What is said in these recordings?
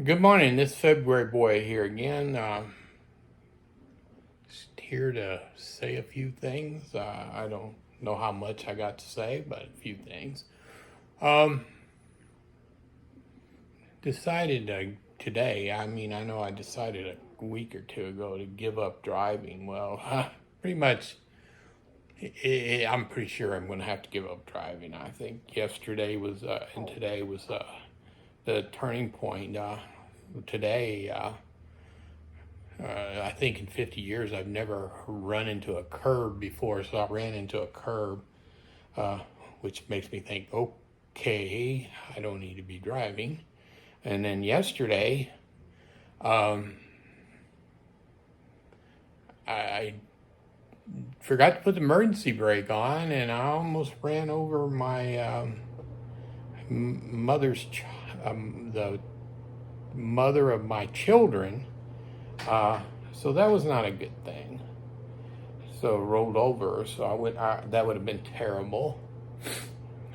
Good morning. This February boy here again. Just here to say a few things. I don't know how much I got to say, but a few things. Um, decided today. I know I decided a week or two ago to give up driving. Well, pretty much. I'm pretty sure I'm going to have to give up driving. I think yesterday was and today was the turning point. Today. I think in 50 years I've never run into a curb before, so I ran into a curb, uh, which makes me think, okay, I don't need to be driving. And then yesterday, um, I forgot to put the emergency brake on, and I almost ran over my mother's, the mother of my children. So that was not a good thing. So rolled over. So that would have been terrible.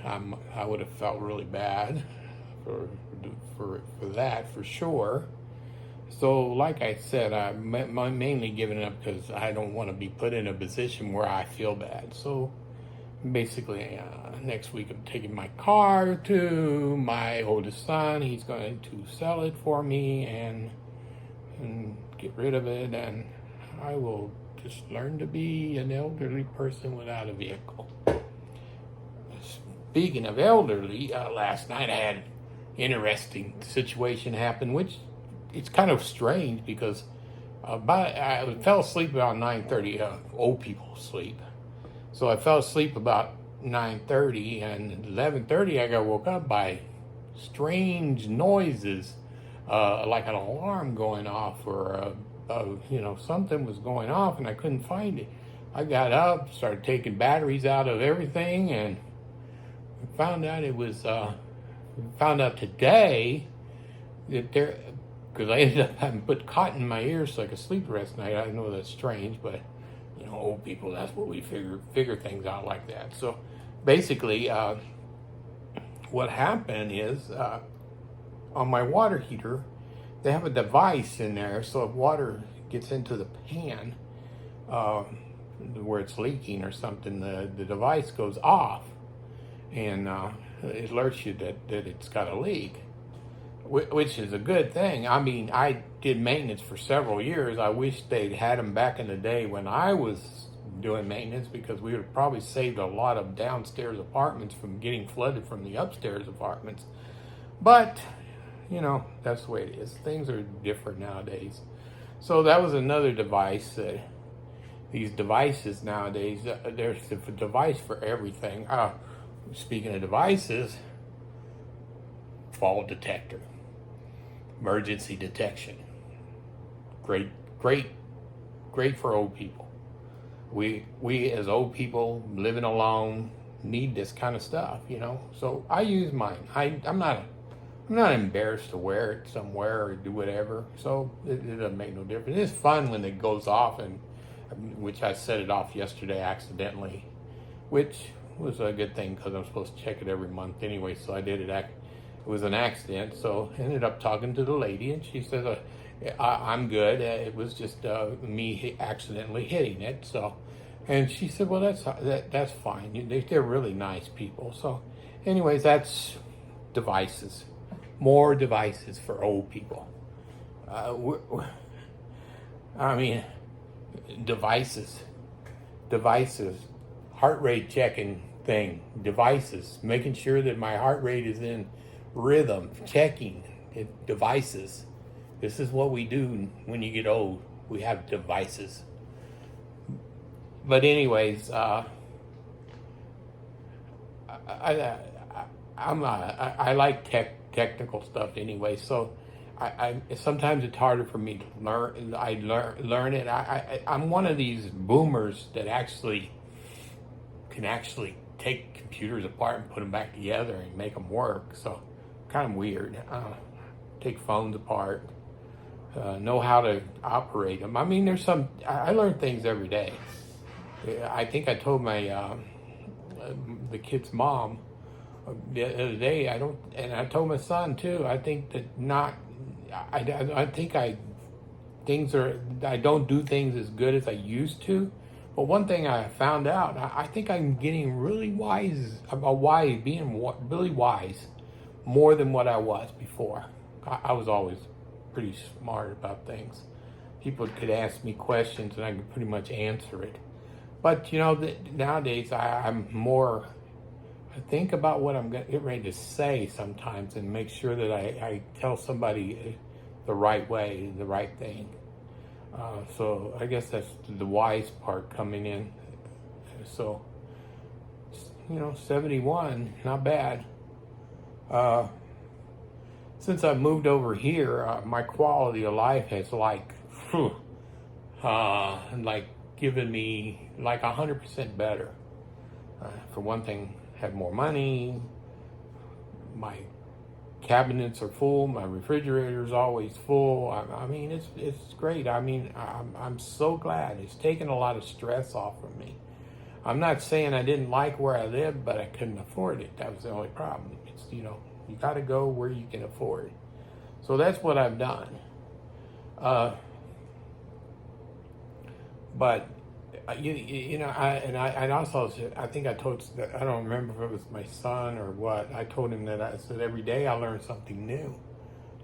I would have felt really bad for for that for sure. So like I said, I'm mainly giving it up because I don't want to be put in a position where I feel bad. So basically, next week I'm taking my car to my oldest son. He's going to sell it for me and get rid of it, and I will just learn to be an elderly person without a vehicle. Speaking of elderly, last night I had an interesting situation happen, which it's kind of strange because I fell asleep about 9:30. Old people sleep, so I fell asleep about 9:30, and 11:30 I got woke up by strange noises, like an alarm going off or something was going off, and I couldn't find it. I got up, started taking batteries out of everything, and found out it was found out today that there, because I ended up having to put cotton in my ears so I could sleep the rest of the night. I know that's strange, but old people, that's what we figure things out like that. So basically, what happened is on my water heater, they have a device in there, so if water gets into the pan uh, where it's leaking or something, the device goes off, and it alerts you that it's got a leak, which is a good thing. I did maintenance for several years. I wish they'd had them back in the day when I was doing maintenance, because we would have probably saved a lot of downstairs apartments from getting flooded from the upstairs apartments. But, that's the way it is. Things are different nowadays. So that was another device that these devices nowadays, there's a device for everything. Speaking of devices, fall detector, emergency detection. Great, great, great for old people. We as old people living alone need this kind of stuff. So I use mine. I'm not embarrassed to wear it somewhere or do whatever. So it doesn't make no difference. It's fun when it goes off, and which I set it off yesterday accidentally, which was a good thing because I'm supposed to check it every month anyway. So I did it. It was an accident. So I ended up talking to the lady, and she says, I'm good. It was just me accidentally hitting it. So, and she said, well, that's fine. They're really nice people. So, anyways, that's devices. More devices for old people. Uh, I mean, devices, devices, heart rate checking thing, devices, making sure that my heart rate is in rhythm, checking it, devices. This is what we do when you get old. We have devices. But anyways, I, I like technical stuff anyway. So I sometimes it's harder for me to learn. I learn it. I'm one of these boomers that can actually take computers apart and put them back together and make them work. So kind of weird. Take phones apart. Know how to operate them. There's I learn things every day. I think I told my the kid's mom the other day. I don't, and I told my son too. I think that not I think I don't do things as good as I used to. But one thing I found out, I think I'm getting really really wise, more than what I was before. I was always pretty smart about things. People could ask me questions and I could pretty much answer it. But nowadays I'm more. I think about what I'm getting ready to say sometimes and make sure that I tell somebody the right way, the right thing. So I guess that's the wise part coming in. So, 71, not bad. Uh, since I moved over here, my quality of life has like given me like 100% better. For one thing, have more money. My cabinets are full. My refrigerator's always full. I mean, it's great. I mean, I'm so glad. It's taken a lot of stress off of me. I'm not saying I didn't like where I lived, but I couldn't afford it. That was the only problem. It's you got to go where you can afford it. So that's what I've done. But I also said, I think I told, I don't remember if it was my son or what. I told him that I said every day I learn something new.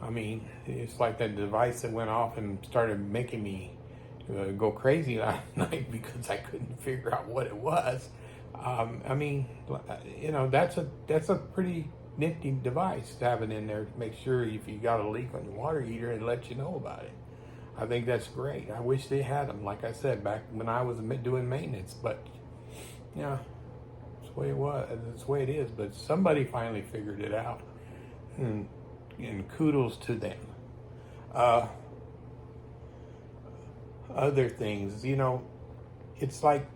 I mean, it's like that device that went off and started making me go crazy last night because I couldn't figure out what it was. I mean, that's a pretty nifty device to have it in there to make sure if you got a leak on your water heater, it lets you know about it. I think that's great. I wish they had them, like I said, back when I was doing maintenance. But yeah, that's the way it was. That's the way it is. But somebody finally figured it out, and kudos to them. Other things, it's like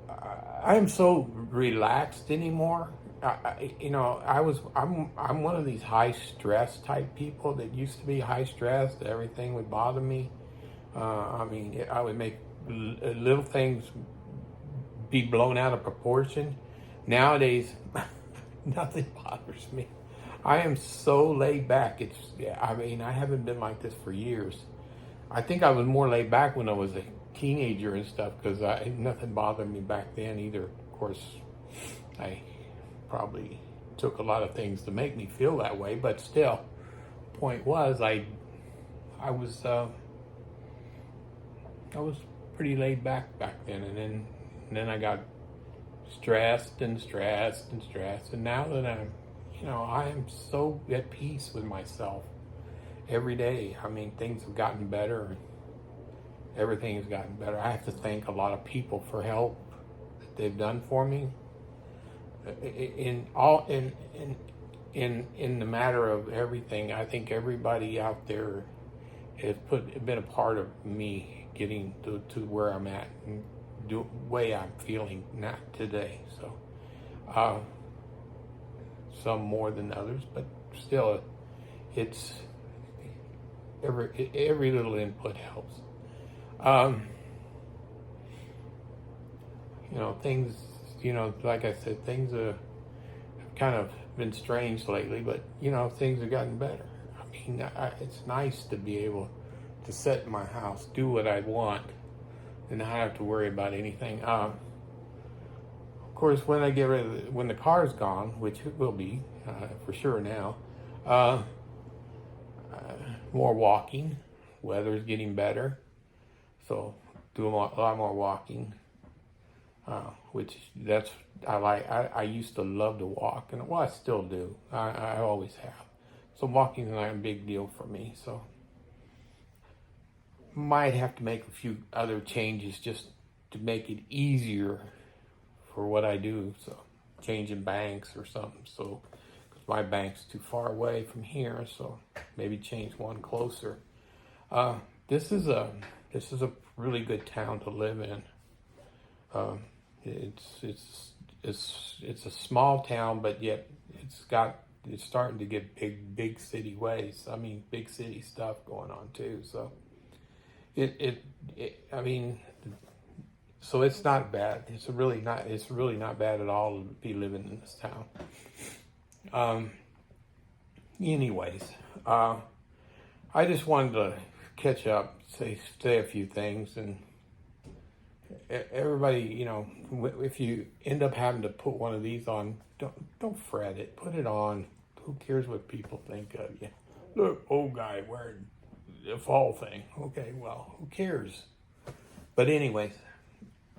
I am so relaxed anymore. I'm one of these high stress type people that used to be high stress. That everything would bother me. I mean, I would make little things be blown out of proportion. Nowadays, nothing bothers me. I am so laid back. I mean, I haven't been like this for years. I think I was more laid back when I was a teenager and stuff because nothing bothered me back then either. Of course, I probably took a lot of things to make me feel that way, but still, point was I was pretty laid back then, and then I got stressed, and now that I am so at peace with myself every day. I mean, things have gotten better. Everything has gotten better. I have to thank a lot of people for help that they've done for me. In the matter of everything, I think everybody out there has been a part of me getting to where I'm at and the way I'm feeling not today. So, some more than others, but still, it's every little input helps. Things. Like I said, things have kind of been strange lately, but things have gotten better. I mean, it's nice to be able to sit in my house, do what I want, and not have to worry about anything. Of course, when when the car's gone, which it will be for sure now, more walking. Weather's getting better, so do a lot more walking. Which I like. I used to love to walk, and I still do. I always have. So walking is not a big deal for me. So might have to make a few other changes just to make it easier for what I do. So changing banks or something. So because my bank's too far away from here, so maybe change one closer. This is a really good town to live in. It's a small town, but yet it's starting to get big city ways. I mean, big city stuff going on too. So I mean, so it's not bad. It's really not bad at all to be living in this town. anyways, I just wanted to catch up, say a few things, and everybody, if you end up having to put one of these on, don't fret it. Put it on. Who cares what people think of you? Look, old guy wearing the fall thing. Okay, well, who cares? But anyways,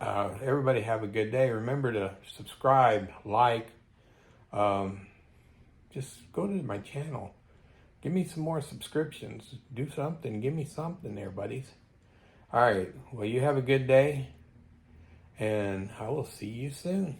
everybody have a good day. Remember to subscribe, like. Just go to my channel. Give me some more subscriptions. Do something. Give me something there, buddies. All right. Well, you have a good day, and I will see you soon.